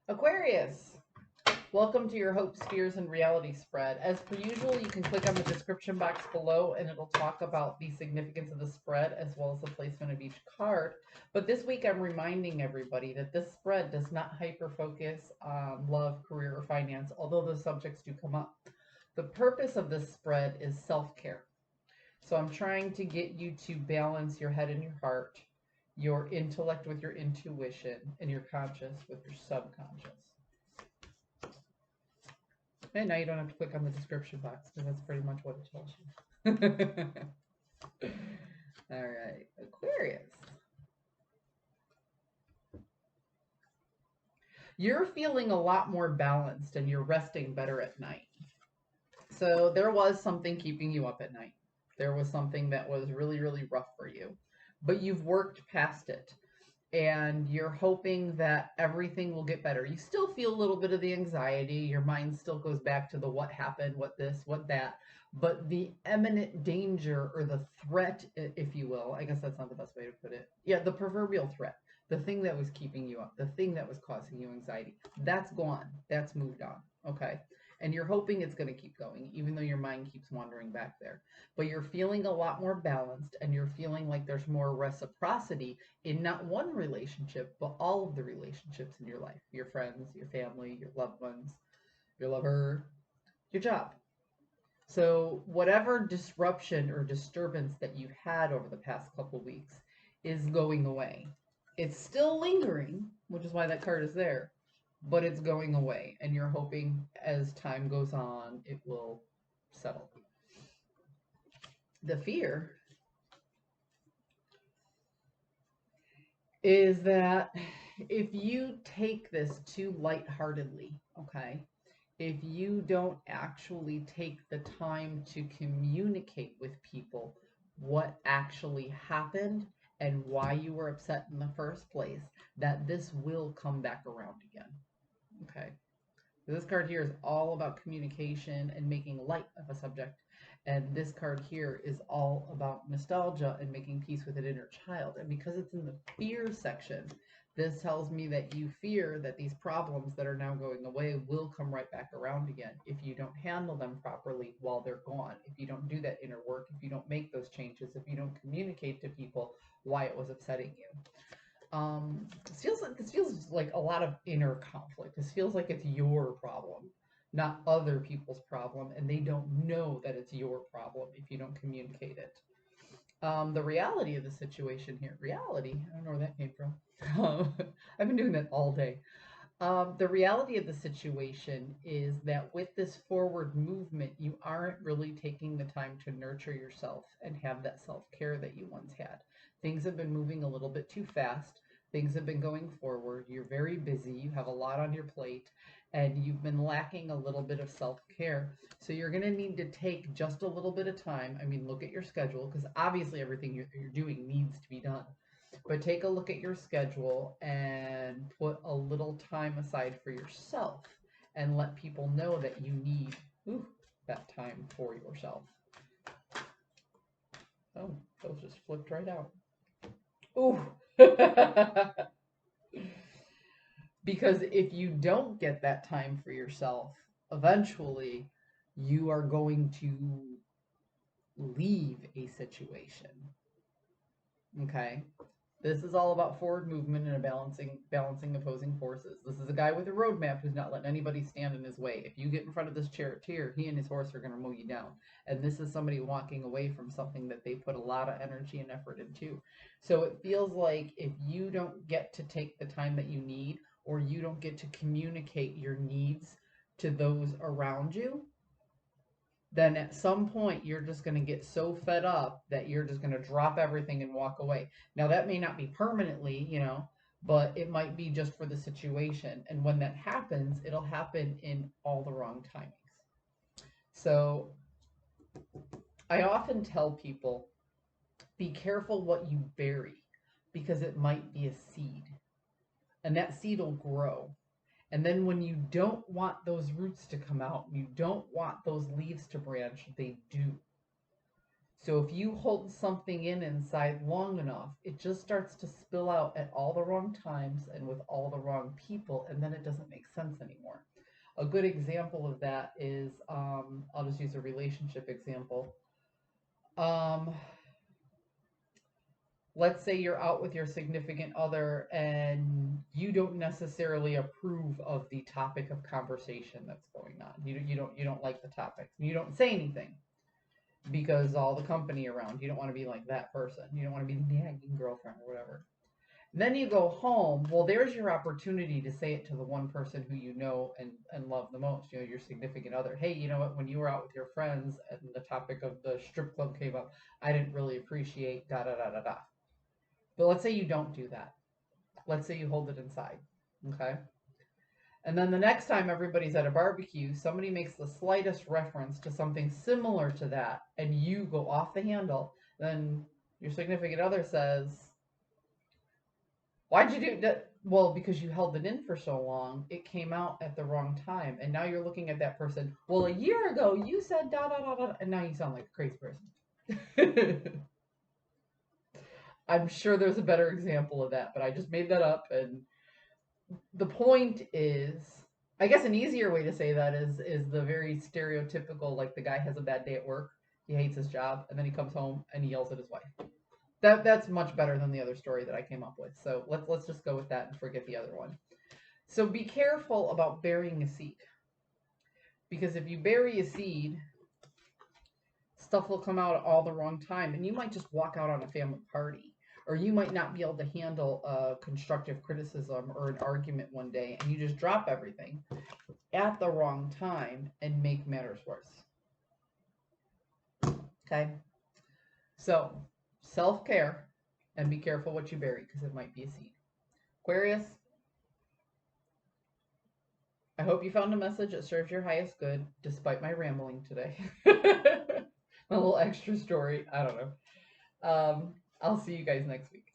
Aquarius, welcome to your hopes, fears, and reality spread. As per usual, you can click on the description box below and it'll talk about the significance of the spread as well as the placement of each card. But this week, I'm reminding everybody that this spread does not hyper focus on love, career, or finance, although those subjects do come up. The purpose of this spread is self care. So I'm trying to get you to balance your head and your heart, your intellect with your intuition, and your conscious with your subconscious. And now you don't have to click on the description box because that's pretty much what it tells you. All right, Aquarius. You're feeling a lot more balanced and you're resting better at night. So there was something keeping you up at night. There was something that was really, really rough for you, but you've worked past it and you're hoping that everything will get better. You still feel a little bit of the anxiety. Your mind still goes back to the what happened, what this, what that. But the imminent danger or the threat, if you will, I guess that's not the best way to put it. Yeah, the proverbial threat, the thing that was keeping you up, the thing that was causing you anxiety, that's gone. That's moved on. Okay. And you're hoping it's going to keep going, even though your mind keeps wandering back there. But you're feeling a lot more balanced and you're feeling like there's more reciprocity in not one relationship, but all of the relationships in your life, your friends, your family, your loved ones, your lover, your job. So, whatever disruption or disturbance that you've had over the past couple weeks is going away. It's still lingering, which is why that card is there, but it's going away. And you're hoping as time goes on, it will settle. The fear is that if you take this too lightheartedly, okay, if you don't actually take the time to communicate with people what actually happened and why you were upset in the first place, that this will come back around again. Okay. This card here is all about communication and making light of a subject. And this card here is all about nostalgia and making peace with an inner child. And because it's in the fear section, this tells me that you fear that these problems that are now going away will come right back around again if you don't handle them properly while they're gone, if you don't do that inner work, if you don't make those changes, if you don't communicate to people why it was upsetting you. This feels like a lot of inner conflict. This feels like it's your problem, not other people's problem, and they don't know that it's your problem if you don't communicate it. The reality of the situation here, reality, I don't know where that came from. I've been doing that all day. The reality of the situation is that with this forward movement, you aren't really taking the time to nurture yourself and have that self care that you once had. Things have been moving a little bit too fast. Things have been going forward. You're very busy. You have a lot on your plate, and you've been lacking a little bit of self care. So you're going to need to take just a little bit of time. I mean, look at your schedule because obviously everything you're doing needs to be done. But take a look at your schedule and put a little time aside for yourself and let people know that you need that time for yourself. Oh, those just flipped right out. Ooh. Because if you don't get that time for yourself, eventually you are going to leave a situation. Okay? This is all about forward movement and a balancing opposing forces. This is a guy with a roadmap who's not letting anybody stand in his way. If you get in front of this charioteer, he and his horse are going to mow you down. And this is somebody walking away from something that they put a lot of energy and effort into. So it feels like if you don't get to take the time that you need, or you don't get to communicate your needs to those around you, then at some point you're just going to get so fed up that you're just going to drop everything and walk away. Now, that may not be permanently, but it might be just for the situation. And when that happens, it'll happen in all the wrong timings. So I often tell people be careful what you bury because it might be a seed, and that seed will grow. And then when you don't want those roots to come out, you don't want those leaves to branch, they do. So if you hold something in inside long enough, it just starts to spill out at all the wrong times and with all the wrong people, and then it doesn't make sense anymore. A good example of that is, I'll just use a relationship example. Um, let's say you're out with your significant other and you don't necessarily approve of the topic of conversation that's going on. You don't like the topic. You don't say anything because all the company around. You don't want to be like that person. You don't want to be the nagging girlfriend or whatever. Then you go home. Well, there's your opportunity to say it to the one person who you know and love the most, your significant other. Hey, you know what? When you were out with your friends and the topic of the strip club came up, I didn't really appreciate da da da da da. But let's say you don't do that. Let's say you hold it inside. Okay. And then the next time everybody's at a barbecue, somebody makes the slightest reference to something similar to that, and you go off the handle. Then your significant other says, why'd you do that? Well, because you held it in for so long, it came out at the wrong time. And now you're looking at that person. Well, a year ago, you said da da da da, and now you sound like a crazy person. I'm sure there's a better example of that, but I just made that up. And the point is, I guess an easier way to say that is the very stereotypical, like the guy has a bad day at work, he hates his job, and then he comes home and he yells at his wife. That's much better than the other story that I came up with. So let's just go with that and forget the other one. So be careful about burying a seed, because if you bury a seed, stuff will come out at all the wrong time, and you might just walk out on a family party, or you might not be able to handle constructive criticism or an argument one day, and you just drop everything at the wrong time and make matters worse. Okay, so self-care, and be careful what you bury because it might be a seed. Aquarius, I hope you found a message that serves your highest good despite my rambling today. A little extra story. I don't know. I'll see you guys next week.